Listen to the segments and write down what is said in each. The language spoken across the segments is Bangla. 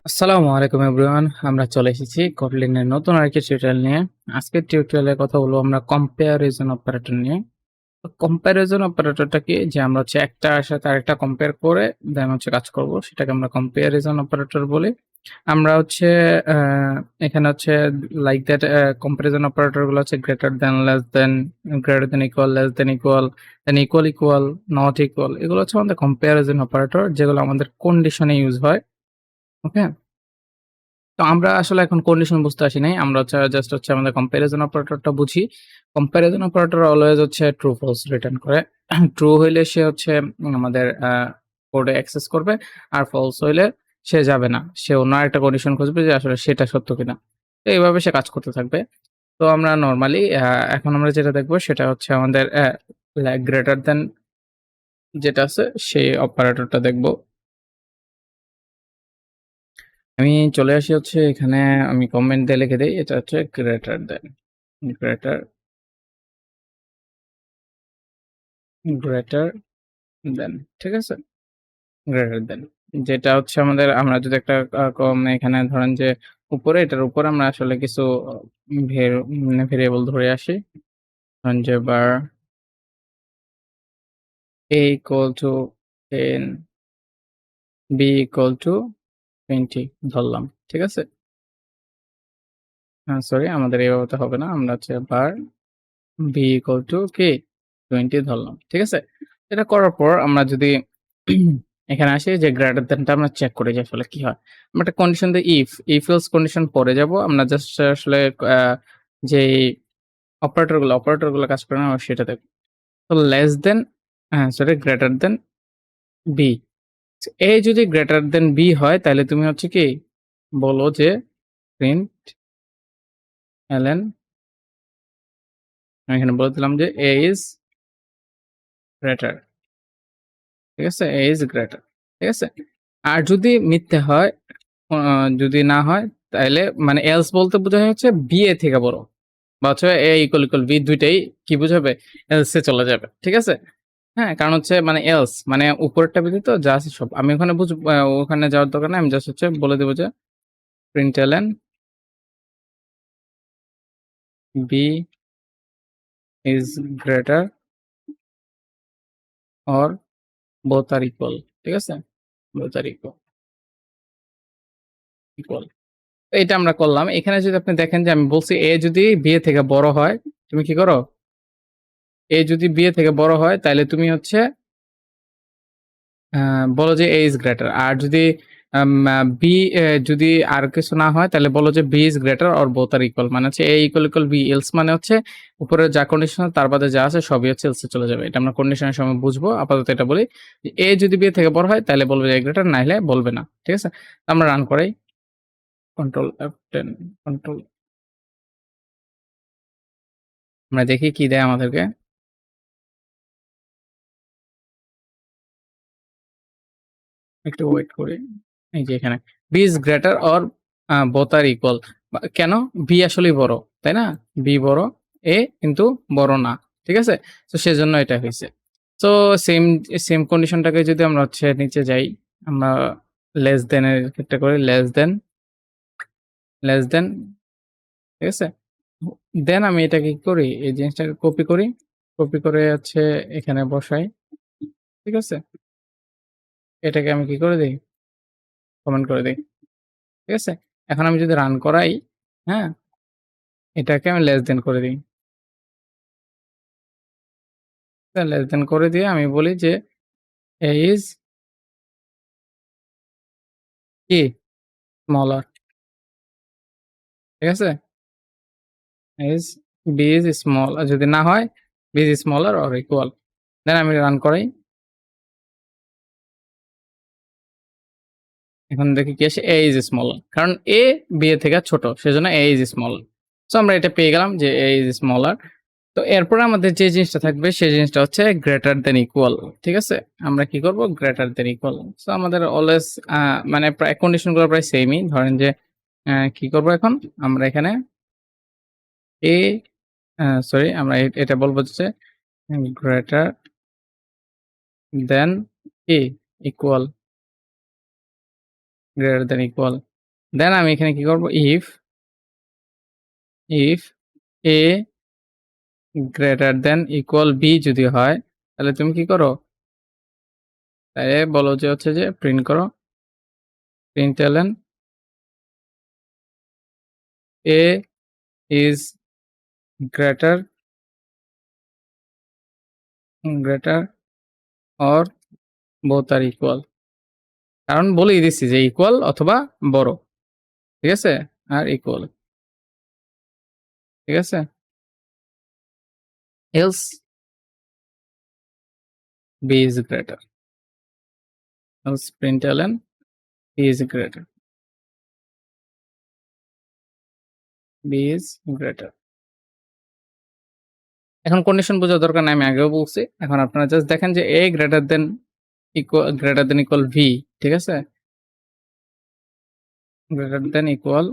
আসসালামু আলাইকুম এভরিওয়ান। আমরা চলে এসেছি Kotlin এর নতুন আরেকটি টিউটোরিয়াল নিয়ে। আজকের টিউটোরিয়ালে কথা বলবো আমরা কম্পারিজন অপারেটর নিয়ে। তো কম্পারিজন অপারেটরটা কি? যে আমরা একটার সাথে আরেকটা কম্পেয়ার করে দেন কাজ করব। সেটাকে আমরা কম্পারিজন অপারেটর বলি। আমরা আ এখানে লাইক দ্যাট কম্পারিজন অপারেটর গুলো greater than, less than, greater than equal, less than equal, than equal equal, not equal. এগুলো আমাদের কম্পারিজন অপারেটর যেগুলো আমাদের কন্ডিশনে ইউজ হয়। ওকে? তো আমরা আসলে এখন কন্ডিশন বুঝতে আসি নাই। আমরা জাস্ট আমাদের কম্প্যারিজন অপারেটরটা বুঝি। Comparison operator always true false return করে। ট্রু হইলে সে আমাদের কোডে অ্যাক্সেস করবে। আর ফলস হইলে সে যাবে না। সে অন্য আরেকটা কন্ডিশন খুঁজবে যে আসলে সেটা সত্য কিনা। তো এভাবে সে কাজ করতে থাকবে। তো আমরা নরমালি এখন আমরা যেটা দেখব সেটা আমাদের গ্রেটার দ্যান যেটা আছে সেই অপারেটরটা দেখব। আমি চলে আসি এখানে আমি কমেন্ট দিয়ে লিখে দেই এটা greater than, greater greater than, ঠিক আছে? গ্রেটার দ্যান যেটা আমাদের আমরা যদি একটা এখানে ধরেন যে উপরে এটার উপর আমরা আসলে কিছু ভেরিয়েবল ধরে আসি। ধরেন যে বার a equal to 10, b equal to 20 ধরলাম, ঠিক আছে? সরি, আমাদের এভাবে তো হবে না। আমরা বার b ইকুয়াল টু কি 20 ধরলাম, ঠিক আছে? এটা করার পর আমরা যদি এখানে আসি যে গ্রেটার দ্যানটা আমরা চেক করি যে আসলে কি হয়। আমরা একটা কন্ডিশন দিই ইফ এলস কন্ডিশন পরে যাব। আমরা জাস্ট আসলে আ যেই অপারেটরগুলো কাজ করে না আমরা সেটা দেখব। তো less than, sorry, greater than b। a যদি গ্রেটার দ্যান b হয় তাহলে তুমি কি বলো যে প্রিন্ট এলএন, আমি এখানে বলে দিলাম যে a ইজ গ্রেটার, ঠিক আছে? a ইজ গ্রেটার, ঠিক আছে? আর যদি মিথ্যে হয়, আ যদি না হয় তাইলে মানে এলস বলতে বোঝায় বি এ থেকে বড়। বা এ ইকুয়াল, ইকুয়াল বি ২ টাই কি বুঝাবে? এলস এ চলে যাবে। ঠিক আছে? হ্যাঁ, কারণ মানে এলস মানে উপরেরটা ব্যতীত যা আছে সব। আমি ওখানে ওখানে যাওয়ার দরকার নাই। আমি জাস্ট বলে দেব যে println b is greater or both R equal. ঠিক আছে? বোথ আর ইকুয়াল, ইকুয়াল। এইটা আমরা করলাম। এখানে যদি আপনি দেখেন যে আমি বলছি এ যদি বি এর থেকে বড় হয়, তুমি কি করো? এ যদি বি এর থেকে বড় হয় তাইলে তুমি আ বলো যে A is greater। আর যদি আম আ B যদি আর কিছু না হয় তাহলে বলো যে B is greater or both are equal। মানে A equal, equal B, else মানে উপরে যা কন্ডিশনাল তার বাদে যা আছে সবই else এ চলে যাবে। এটা আমরা কন্ডিশনের সময় বুঝবো। আপাতত এটা বলি যে A যদি B এর থেকে বড় হয় তাহলে বলবে যে A greater, না হলে বলবে না। ঠিক আছে? আমরা রান করাই। কন্ট্রোল F10, কন্ট্রোল, আমরা দেখি কি দেয় আমাদেরকে। একটু ওয়েট করি। এই যে এখানে B is greater or both are equal। কেন? B আসলেই বড়, তাই না? B বড়, A কিন্তু বড় না। ঠিক আছে? তো সেজন্য এটা হইছে। সো সেম সেম কন্ডিশনটাকে যদি আমরা নিচে যাই, আমরা লেস দ্যান এর ক্ষেত্রে করি লেস দ্যান, লেস দ্যান, ঠিক আছে? দেন আমি এটাকে কি করি? এই জিনিসটাকে কপি করি। কপি করে এখানে বসাই। ঠিক আছে? এটাকে আমি কি করে দেই? কমেন্ট করে দেই। ঠিক আছে? এখন আমি যদি রান করাই, হ্যাঁ? এটাকে আমি লেস দ্যান করে দিই। লেস দ্যান করে দিয়ে আমি বলি যে A is কি? স্মলার। ঠিক আছে? is B is small, আর যদি না হয় B is smaller or equal। দেন আমি রান করাই। এখন দেখি কি আসে, A is smaller। কারণ A B এর থেকে ছোট। সেজন্য A is smaller। সো আমরা এটা পেয়ে গেলাম যে A is smaller। তো এরপরে আমাদের যে জিনিসটা থাকবে সেই জিনিসটা গ্রেটার দ্যান ইকুয়াল। ঠিক আছে? আমরা কি করব? Greater than equal. সো আমাদের অলওয়েজ মানে প্রায় কন্ডিশন গুলো প্রায় সেমই। ধরেন যে কি করব এখন? আমরা এখানে A, সরি, আমরা এটা বলব যে গ্রেটার দ্যান কি? Equal, greater than equal. Then আমি এখানে কি করব, if A greater than equal B যদি হয়, তাহলে তুমি কি করো, তাহলে বলো যে হচ্ছে যে প্রিন্ট করো println a is greater or both R equal. কারণ বলেই দিচ্ছি যে ইকুয়াল অথবা বড়, ঠিক আছে, আর ইকুয়াল, ঠিক আছে, else b is greater, else println b is greater, b is greater. এখন কন্ডিশন বোঝার দরকার নাই, আমি আগেও বলছি। এখন আপনারা জাস্ট দেখেন যে a greater than equal b, ঠিক আছে, greater than equal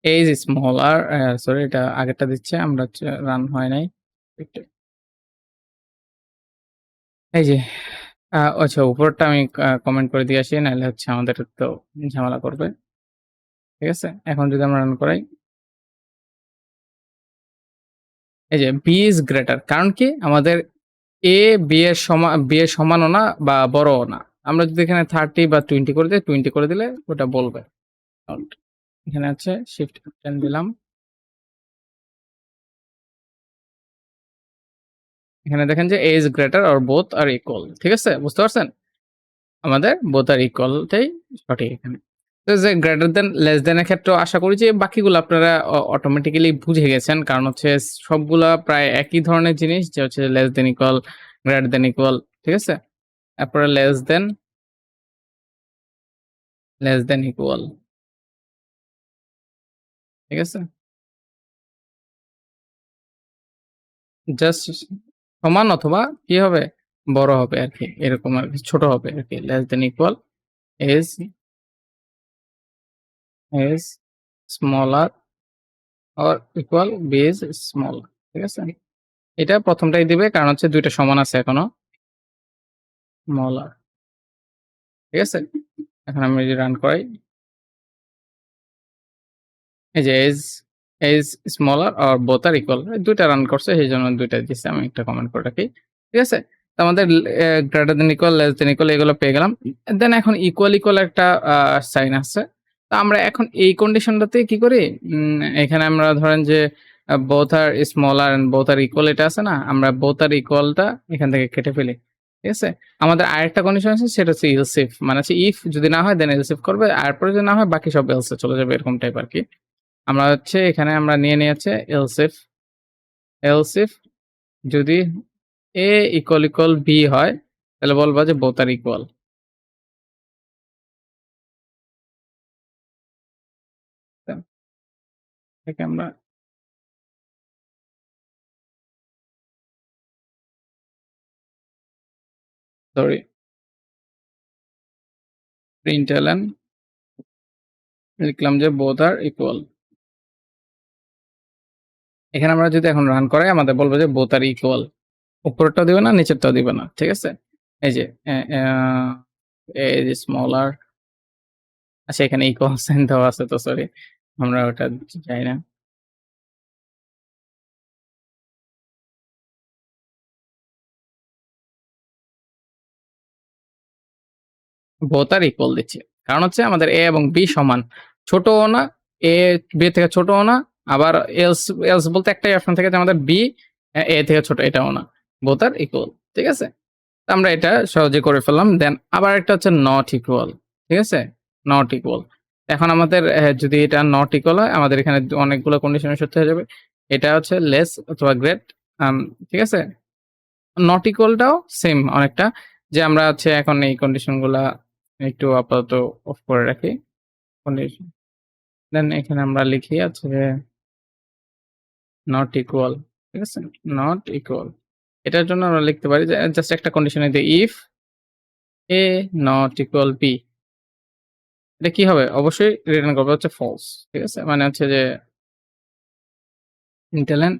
a is smaller, sorry এটা আগেরটা দিচ্ছে, আমরা রান হয় নাই। এই যে আচ্ছা উপরটা আমি কমেন্ট করে দিয়ে আসি, নাহলে হচ্ছে আমাদের তো ঝামেলা করবে, ঠিক আছে। এখন যদি আমরা রান করাই, এই যে বি ইজ গ্রেটার, কারণ কি আমাদের এ বি এর সমানও না বা বড়ও না। আমরা যদি এখানে 30 বা 20 করে দিই, 20 করে দিলে ওটা বলবে। এখানে আছে শিফট 10 দিলাম, এখানে দেখেন যে A is greater or both R equal, ঠিক আছে, বুঝতে পারছেন? আমাদের বোথ আর ইকুয়ালটাই সঠিক এখানে। তো যে গ্রেটার দেন লেস দেন এর ক্ষেত্রেও আশা করি যে বাকিগুলো আপনারা অটোমেটিক্যালি বুঝে গেছেন, কারণ হচ্ছে সবগুলা প্রায় একই ধরনের জিনিস, যে হচ্ছে less than equal, greater than equal, ঠিক আছে। তারপরে লেস দেন ইকুয়াল, ঠিক আছে, জাস্ট সমান অথবা কি হবে, বড় হবে আর কি, এরকম আর কি, ছোট হবে আর কি। Less than equal is is smaller or equal b is small, ঠিক আছে। এটা প্রথমটাই দিবে, কারণ হচ্ছে দুইটা সমান আছে এখনো, স্মলার, ঠিক আছে। এখন আমি যদি রান করাই, এই যে a is smaller or both R equal, দুইটা রান করছে, সেই জন্য দুইটা দিচ্ছে, আমি একটা কমেন্ট করে রাখি, ঠিক আছে। তো আমাদের greater than equal, less than equal এগুলো পেয়ে গেলাম। দেন এখন ইকুয়াল ইকুয়াল একটা সাইন আছে। তো আমরা এখন এই কন্ডিশনটাতে কি করি, এখানে আমরা ধরেন যে both are smaller and both R equal এটা আছে না, আমরা বোথ আর ইকুয়ালটা এখান থেকে কেটে ফেলি, ঠিক আছে। আমাদের আরেকটা কন্ডিশন আছে, সেটা হচ্ছে এলস ইফ, মানে হচ্ছে ইফ যদি না হয় দেন এলস ইফ করবে, আর পরে যদি না হয় বাকি সব এলসে চলে যাবে, এরকম টাইপ আর কি। আমরা হচ্ছে এখানে আমরা নিয়ে নিয়েছে এলস ইফ যদি এ ইকুয়াল বি হয়, তাহলে বলবা যে বোথ আর ইকুয়াল। এটাকে আমরা ধরি প্রিন্টএলএন, লিখলাম যে বোথ আর ইকুয়াল। এখানে আমরা যদি এখন রান করাই, আমাদের বলবো যে বোথ আর ইকুয়াল, উপরেরটাও দিবে না নিচেরটাও দিবে না, ঠিক আছে। এই যে স্মলার, আচ্ছা এখানে ইকুয়াল সাইন দেওয়া আছে, তো সরি আমরা ওটা চাই না। বোথ আর ইকুয়াল দিচ্ছি, কারণ হচ্ছে আমাদের এ এবং বি সমান, ছোটও না, এ বি থেকে ছোটও না, আবার এলস এলস বলতে একটাই অপশন থাকে যে আমাদের বি এ থেকে ছোট, এটাও না, বোথ আর ইকুয়াল, ঠিক আছে। তো আমরা এটা সহজে করে ফেললাম। দেন আবার একটা হচ্ছে নট ইকুয়াল, ঠিক আছে, নট ইকুয়াল। এখন আমাদের যদি এটা নট ইকুয়াল হয়, আমাদের এখানে অনেকগুলো কন্ডিশনের সত্যি হয়ে যাবে। এটা হচ্ছে লেস অথবা গ্রেট, ঠিক আছে। নট ইকুয়ালটাও সেম অনেকটা, যে আমরা হচ্ছে এখন এই কন্ডিশনগুলা একটু আপাতত অফ করে রাখি কন্ডিশন। দেন এখানে আমরা লিখি আছে যে নট ইকুয়াল, ঠিক আছে, নট ইকুয়াল। এটার জন্য আমরা লিখতে পারি যে জাস্ট একটা কন্ডিশনে দিই, if a not equal b, এটা কি হবে, অবশ্যই রিটার্ন করবে হচ্ছে ফলস, ঠিক আছে, মানে হচ্ছে যে ইন্টেলেন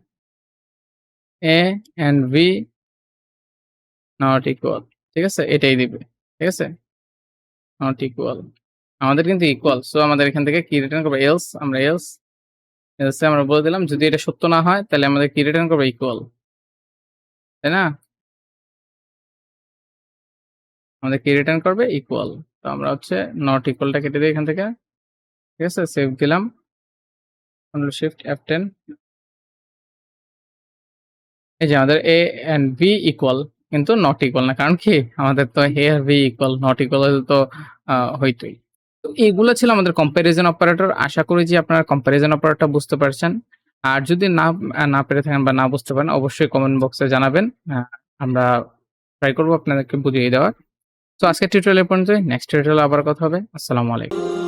এ এন্ড বি নট ইকুয়াল, ঠিক আছে, এটাই দিবে, ঠিক আছে, নট ইকুয়াল। আমাদের কিন্তু ইকুয়াল। সো আমাদের এখান থেকে কি রিটার্ন করব? এলস আমরা এলস এ আমরা বলে দিলাম যদি এটা সত্য না হয় তাহলে আমাদের কি রিটার্ন করব? ইকুয়াল। তাই না? আমাদের কি রিটার্ন করবে? ইকুয়াল। তো আমরা হচ্ছে নট ইকুয়ালটা কেটে দেই এখান থেকে। ঠিক আছে? সেভ দিলাম। কন্ট্রোল শিফট F10 এই যে আমাদের A and B ইকুয়াল কিন্তু নট ইকুয়াল না। কারণ কি? আমাদের তো A আর B ইকুয়াল, নট ইকুয়াল হলে তো হইতই। তো এগুলো ছিল আমাদের কম্প্যারিজন অপারেটর। আশা করি যে আপনারা কম্প্যারিজন অপারেটরটা বুঝতে পারছেন। আর যদি না পেরে থাকেন বা না বুঝতে পারেন অবশ্যই কমেন্ট বক্সে জানাবেন। আমরা ট্রাই করব আপনাদেরকে বুঝিয়ে দেওয়ার। তো আজকের টিউটোরিয়াল এ পর্যন্তই। নেক্সট টিউটোরিয়ালে আবার কথা হবে। আসসালামু আলাইকুম।